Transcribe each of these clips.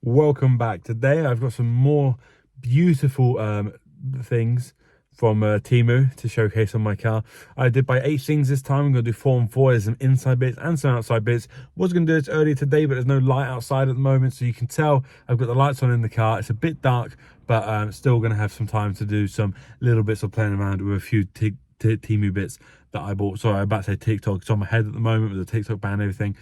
Welcome back. Today I've got some more beautiful things from Temu to showcase on my car. I did buy 8 things this time. I'm going to do 4 and 4. There's some inside bits and some outside bits. Was going to do this earlier today, but there's no light outside at the moment, so you can tell I've got the lights on in the car. It's a bit dark, but still going to have some time to do some little bits of playing around with a few Temu bits that I bought. Sorry, I'm about to say TikTok. It's on my head at the moment with the TikTok ban and everything,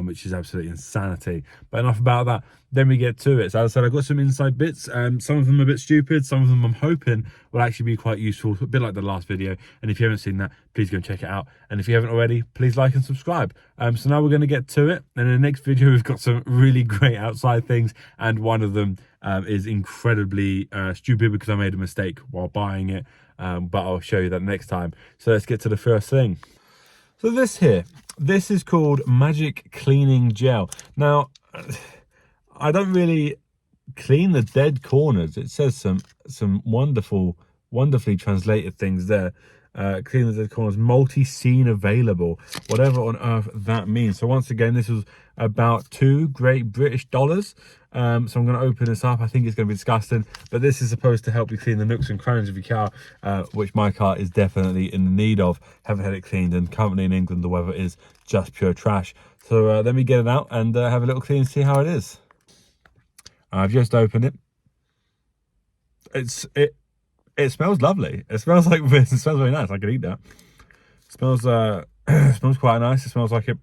which is absolutely insanity. But enough about that. Then we get to it. So as I said, I've got some inside bits. Some of them are a bit stupid. Some of them I'm hoping will actually be quite useful, a bit like the last video. And if you haven't seen that, please go and check it out. And if you haven't already, please like and subscribe. So now we're going to get to it. And in the next video, we've got some really great outside things. And one of them is incredibly stupid because I made a mistake while buying it. But I'll show you that next time. So let's get to the first thing. So this is called Magic Cleaning Gel. Now, I don't really clean the dead corners. It says some wonderfully translated things there. Clean the dead corners, multi-scene available, whatever on earth that means. So once again, this was about $2 Great British dollars. So I'm going to open this up. I think it's going to be disgusting, but this is supposed to help you clean the nooks and crannies of your car, which my car is definitely in need of. Haven't had it cleaned, and currently in England the weather is just pure trash. So let me get it out and have a little clean and see how it is. I've just opened it. It smells lovely. It smells like this. It smells very nice. I could eat that. It smells smells quite nice. It smells like it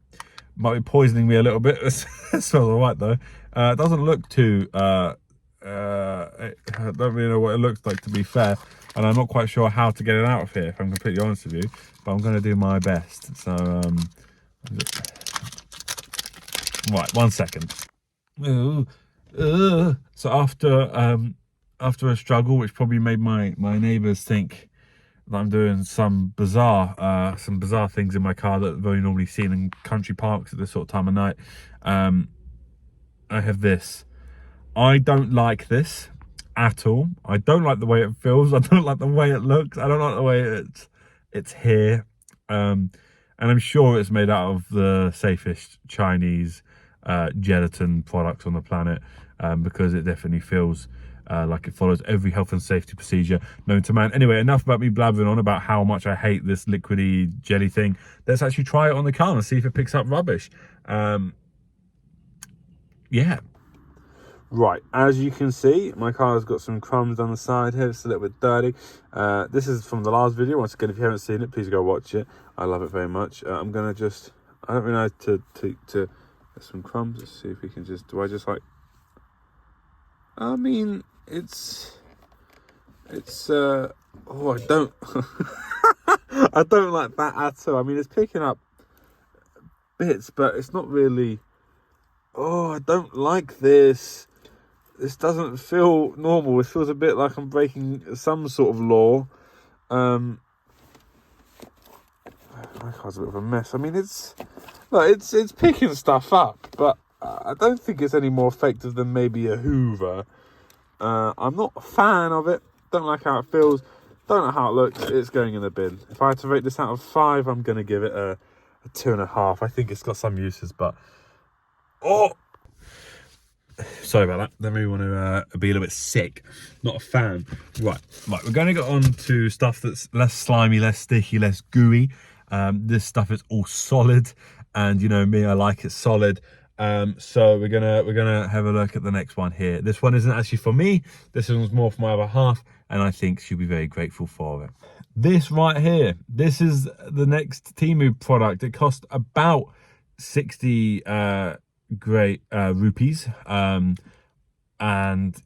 might be poisoning me a little bit. It smells all right though. It doesn't look too I don't really know what it looks like, to be fair, and I'm not quite sure how to get it out of here, if I'm completely honest with you, but I'm going to do my best. So right, 1 second. So after a struggle, which probably made my neighbors think that I'm doing some bizarre things in my car that I've only normally seen in country parks at this sort of time of night, I have this. I don't like this at all. I don't like the way it feels. I don't like the way it looks. I don't like the way it's here. And I'm sure it's made out of the safest Chinese gelatin products on the planet, because it definitely feels like it follows every health and safety procedure known to man. Anyway, enough about me blabbering on about how much I hate this liquidy jelly thing. Let's actually try it on the car and see if it picks up rubbish. Yeah. Right, as you can see, my car has got some crumbs on the side here. It's a little bit dirty. This is from the last video. Once again, if you haven't seen it, please go watch it. I love it very much. I'm gonna just, I don't really know to there's some crumbs. Let's see if we can just, I mean, it's oh, I don't I don't like that at all. I mean, it's picking up bits, but it's not really, oh, I don't like this. This doesn't feel normal. It feels a bit like I'm breaking some sort of law. My car's a bit of a mess. I mean, it's picking stuff up, but I don't think it's any more effective than maybe a Hoover. I'm not a fan of it. Don't like how it feels. Don't like how it looks. It's going in the bin. If I had to rate this out of 5, I'm going to give it a 2.5. I think it's got some uses, but sorry about that. Then we want to be a little bit sick. Not a fan. Right. We're going to get on to stuff that's less slimy, less sticky, less gooey. This stuff is all solid, and you know me, I like it solid. So we're gonna have a look at the next one here. This one isn't actually for me. This one's more for my other half, and I think she'll be very grateful for it. This right here, this is the next Temu product. It cost about 60 great rupees, and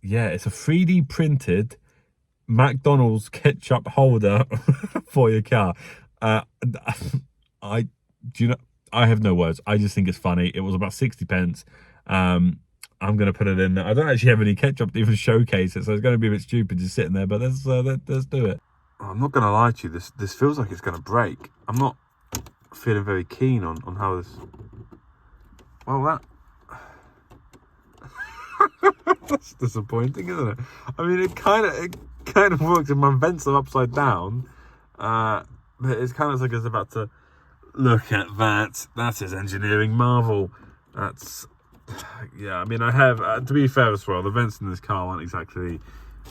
yeah, it's a 3D printed McDonald's ketchup holder for your car. I have no words. I just think it's funny. It was about 60 pence. I'm gonna put it in there. I don't actually have any ketchup to even showcase it, so it's gonna be a bit stupid just sitting there, but let's do it. I'm not gonna lie to you, this feels like it's gonna break. I'm not feeling very keen on how this, well, that's disappointing, isn't it? I mean, it kind of works, and my vents are upside down, but it's kind of like it's about to, look at that. That is engineering marvel. That's Yeah, I mean, I have, to be fair as well, the vents in this car aren't exactly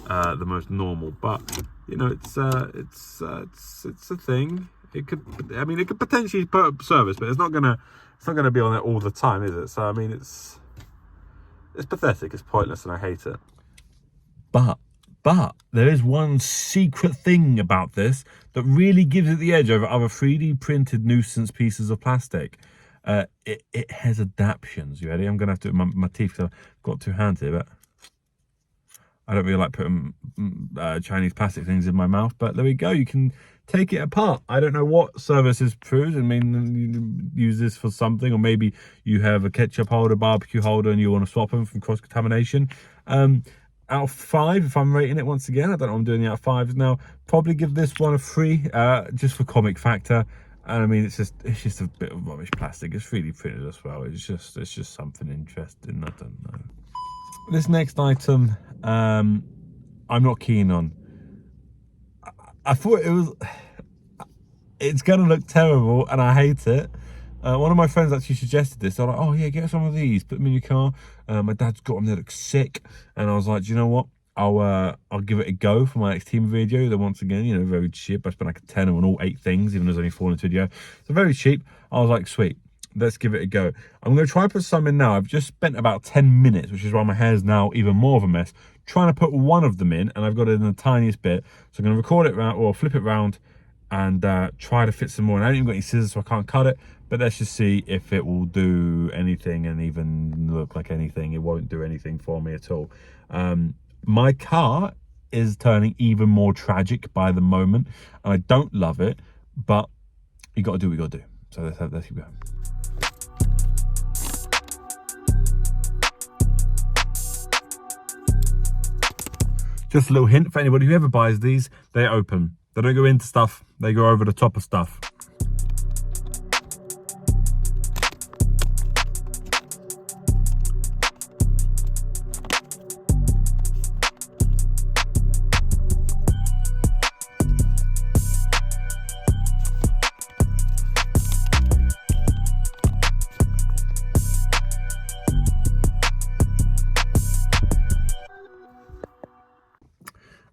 the most normal, but you know, it's a thing. It could, I mean, it could potentially put up service, but it's not gonna be on it all the time, is it? So I mean, it's pathetic, it's pointless, and I hate it. But there is one secret thing about this that really gives it the edge over other 3D printed nuisance pieces of plastic. It has adaptions. You ready? I'm gonna have to my teeth, because I've got two hands here, but I don't really like putting Chinese plastic things in my mouth. But there we go. You can take it apart. I don't know what service is approved. I mean, you use this for something, or maybe you have a ketchup holder, barbecue holder, and you want to swap them from cross contamination. Out of 5, if I'm rating it once again, I don't know what I'm doing out of 5 now. Probably give this one a 3, just for comic factor. And I mean, it's just a bit of rubbish plastic. It's 3D printed as well. It's just something interesting. I don't know. This next item, I'm not keen on. I thought it's gonna look terrible, and I hate it. One of my friends actually suggested this. They're like, "Oh yeah, get some of these, put them in your car." My dad's got them; they look sick. And I was like, "Do you know what? I'll give it a go for my next Temu video." Then once again, you know, very cheap. I spent like a tenner on all 8 things, even though there's only 4 in this video. So very cheap. I was like, sweet, let's give it a go. I'm gonna try and put some in now. I've just spent about 10 minutes, which is why my hair's now even more of a mess, trying to put one of them in, and I've got it in the tiniest bit. So I'm gonna record it round, or flip it round, and try to fit some more. And I haven't even got any scissors, so I can't cut it, but let's just see if it will do anything and even look like anything. It won't do anything for me at all. My car is turning even more tragic by the moment, and I don't love it, but you got to do what you got to do. So let's keep going. Just a little hint for anybody who ever buys these, they're open. They don't go into stuff, they go over the top of stuff.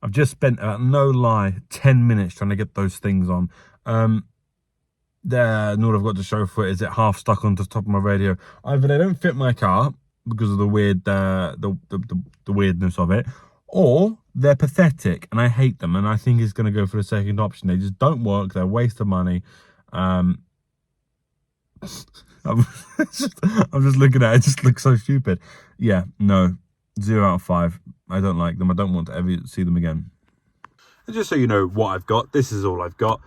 I've just spent, no lie, 10 minutes trying to get those things on. All I've got to show for it is it half stuck onto the top of my radio. Either they don't fit my car because of the weird, the weirdness of it, or they're pathetic and I hate them. And I think it's going to go for the second option. They just don't work. They're a waste of money. I'm just looking at it. It just looks so stupid. Yeah, no. 0 out of 5. I don't like them. I don't want to ever see them again. And just so you know what I've got, this is all I've got.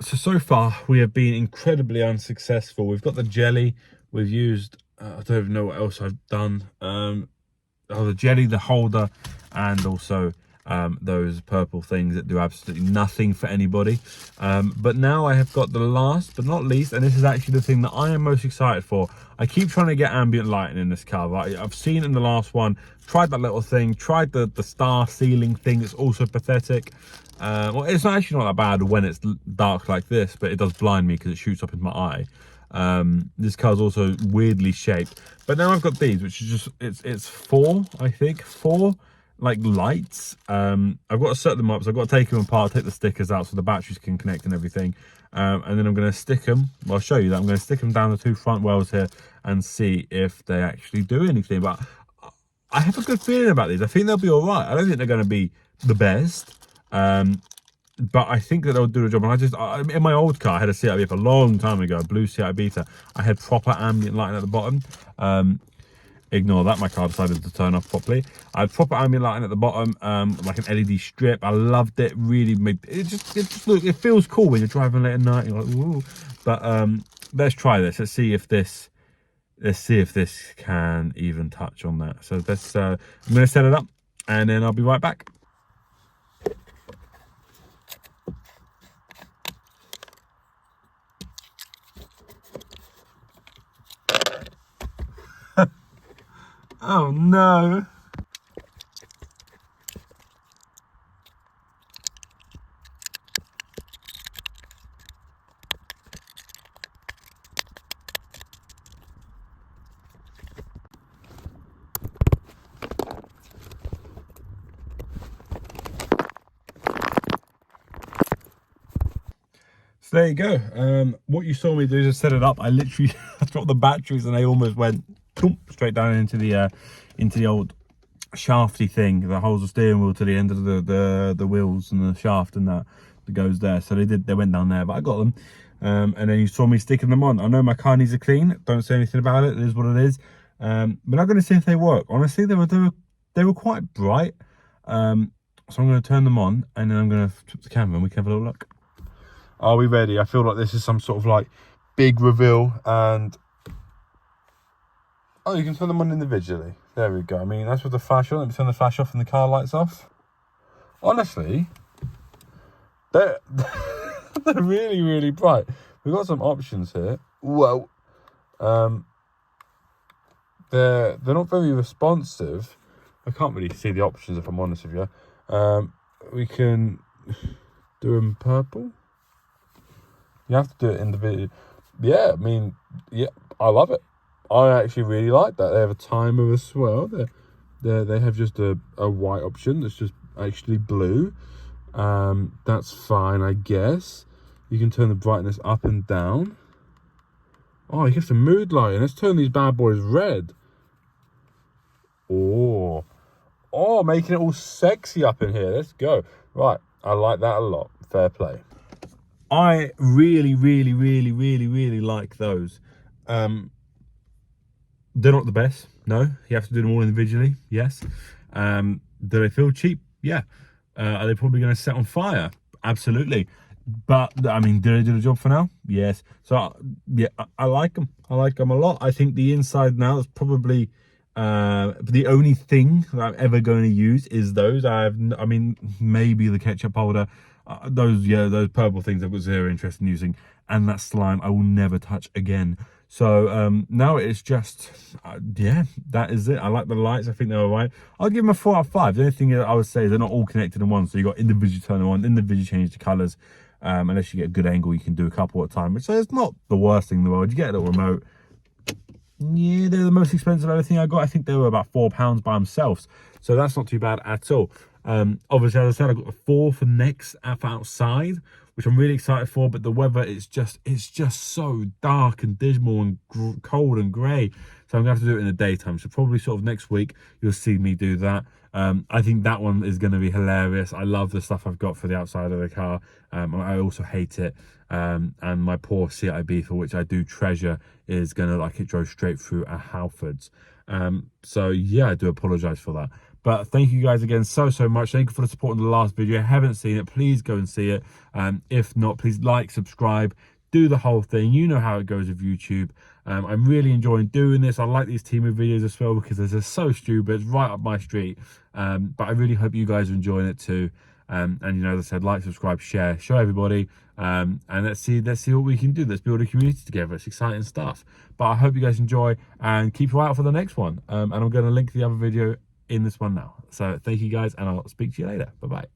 So far we have been incredibly unsuccessful. We've got the jelly. We've used, I don't even know what else I've done. The jelly, the holder, and also those purple things that do absolutely nothing for anybody. But now I have got the last but not least, and this is actually the thing that I am most excited for. I keep trying to get ambient lighting in this car. Right? I've seen in the last one, tried that little thing, tried the star ceiling thing. It's also pathetic. Well, it's actually not that bad when it's dark like this, but it does blind me because it shoots up in my eye. This car's also weirdly shaped. But now I've got these, which is just, it's 4, I think, 4 like lights. I've got to set them up, so I've got to take them apart, take the stickers out so the batteries can connect and everything. And then I'm going to stick them, well, I'll show you that. I'm going to stick them down the 2 front wells here and see if they actually do anything. But I have a good feeling about these. I think they'll be all right. I don't think they're going to be the best, but I think that they'll do the job. And in my old car, I had a Seat Ibiza a long time ago, a blue Seat Ibiza. I had proper ambient lighting at the bottom. Ignore that, my car decided to turn off properly. I had proper ambient lighting at the bottom, like an LED strip. I loved it. Really made it just look, it feels cool when you're driving late at night. You're like, ooh. But let's try this. Let's see if this can even touch on that. So let's I'm gonna set it up and then I'll be right back. Oh no. So there you go. What you saw me do is just set it up. I literally dropped the batteries and they almost went straight down into the old shafty thing that holds the steering wheel to the end of the wheels and the shaft and that goes there. So they went down there, but I got them. And then you saw me sticking them on. I know my car needs a clean. Don't say anything about it. It is what it is. But I'm going to see if they work. Honestly, they were quite bright. So I'm going to turn them on and then I'm going to flip the camera and we can have a little look. Are we ready? I feel like this is some sort of like big reveal. And oh, you can turn them on individually. There we go. I mean, that's with the flash on. Let me turn the flash off and the car lights off. Honestly, they're they're really, really bright. We've got some options here. Whoa. They're not very responsive. I can't really see the options if I'm honest with you. We can do them purple. You have to do it individually. Yeah, I mean, yeah, I love it. I actually really like that. They have a timer as well. They have just a white option that's just actually blue. That's fine, I guess. You can turn the brightness up and down. Oh, you get some mood lighting. Let's turn these bad boys red. Oh, making it all sexy up in here. Let's go. Right, I like that a lot. Fair play. I really, really, really, really, really like those. They're not the best. No, you have to do them all individually. Yes. Do they feel cheap? Yeah. Are they probably going to set on fire? Absolutely. But I mean, did they do the job for now? Yes. So yeah, I like them. I like them a lot. I think the inside now is probably the only thing that I'm ever going to use is those. I mean, maybe the ketchup holder. Those purple things I've got zero interest in using, and that slime I will never touch again. So now it's just yeah, that is it. I like the lights. I think they're all right. I'll give them a 4 out of 5. The only thing I would say is they're not all connected in one, so you got individually turn them on, individually change the colors. Unless you get a good angle, you can do a couple at a time, so it's not the worst thing in the world. You get a little remote. Yeah, they're the most expensive everything I got. I think they were about £4 by themselves, so that's not too bad at all. Obviously, as I said, I got the 4 for next for outside, which I'm really excited for. But the weather it's just so dark and dismal and cold and grey, so I'm gonna have to do it in the daytime. So probably sort of next week you'll see me do that. I think that one is going to be hilarious. I love the stuff I've got for the outside of the car. I also hate it. And my poor Seat Ibiza, which I do treasure, is going to like it drove straight through a Halfords. So yeah, I do apologize for that. But thank you guys again so much. Thank you for the support in the last video. If you haven't seen it, please go and see it. If not, please like, subscribe, do the whole thing. You know how it goes with YouTube. I'm really enjoying doing this. I like these Temu videos as well because they're just so stupid. It's right up my street. But I really hope you guys are enjoying it too. And you know, as I said, like, subscribe, share, show everybody. And let's see what we can do. Let's build a community together. It's exciting stuff. But I hope you guys enjoy and keep your eye out for the next one. And I'm going to link the other video in this one now. So thank you guys, and I'll speak to you later. Bye bye.